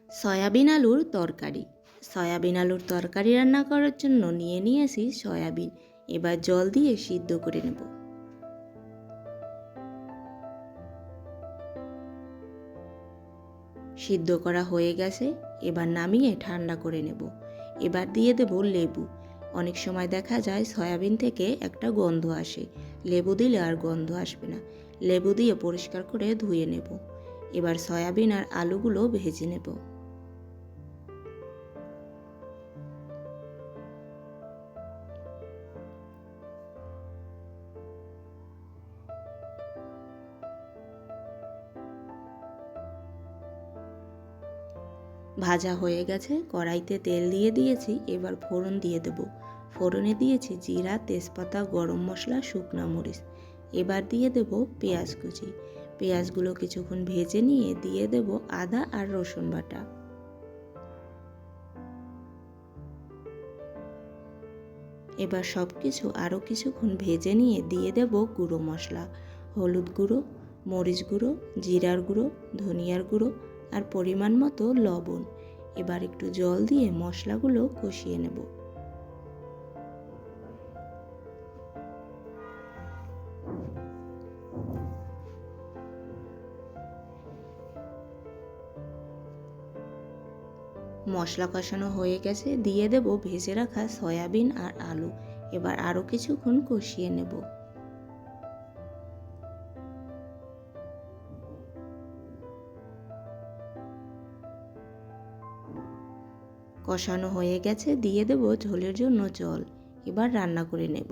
Soybean আলুর তরকারি। Soybean আলুর তরকারি রান্না করার জন্য নিয়ে নিয়েছি সয়াবিন। এবার জল দিয়ে সিদ্ধ করে নেব। সিদ্ধ করা হয়ে গেছে, এবার নামিয়ে ঠান্ডা করে নেব। এবার দিয়ে দেব লেবু। অনেক সময় দেখা যায় সয়াবিন থেকে একটা গন্ধ আসে, লেবু দিলে আর গন্ধ আসবে না। লেবু দিয়ে পরিষ্কার করে ধুয়ে নেব। এবার সয়াবিন আর আলুগুলো ভেজে নেব। ভাজা হয়ে গেছে, কড়াইতে তেল দিয়ে দিয়েছি। এবার ফোড়ন দিয়ে দেব। ফোড়নে দিয়েছি জিরা, তেজপাতা, গরম মশলা, শুকনো মরিচ। এবার দিয়ে দেব পেঁয়াজ কুচি। পেঁয়াজগুলো কিছুক্ষণ ভেজে নিয়ে দিয়ে দেব আদা আর রসুন বাটা। এবার সব কিছু আরও কিছুক্ষণ ভেজে নিয়ে দিয়ে দেব গুঁড়ো মশলা, হলুদ গুঁড়ো, মরিচ গুঁড়ো, জিরার গুঁড়ো, ধনিয়ার গুঁড়ো আর পরিমাণ মতো লবণ। এবার একটু জল দিয়ে মশলাগুলো কষিয়ে নেব। মশলা কষানো হয়ে গেছে, দিয়ে দেব ভেজে রাখা সয়াবিন আর আলু। এবার আরও কিছুক্ষণ কষিয়ে নেব। কষানো হয়ে গেছে, দিয়ে দেব ঝোলের জন্য জল। এবার রান্না করে নেব।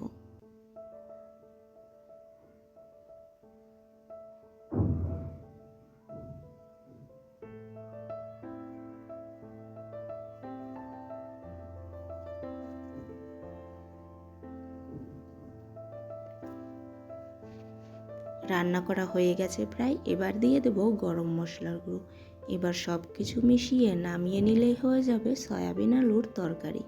রান্না করা হয়ে গেছে প্রায়। এবার দিয়ে দেব গরম মশলার গুঁড়ো। এবার সব কিছু মিশিয়ে নামিয়ে নিলেই হয়ে যাবে সয়াবিন আলুর তরকারি।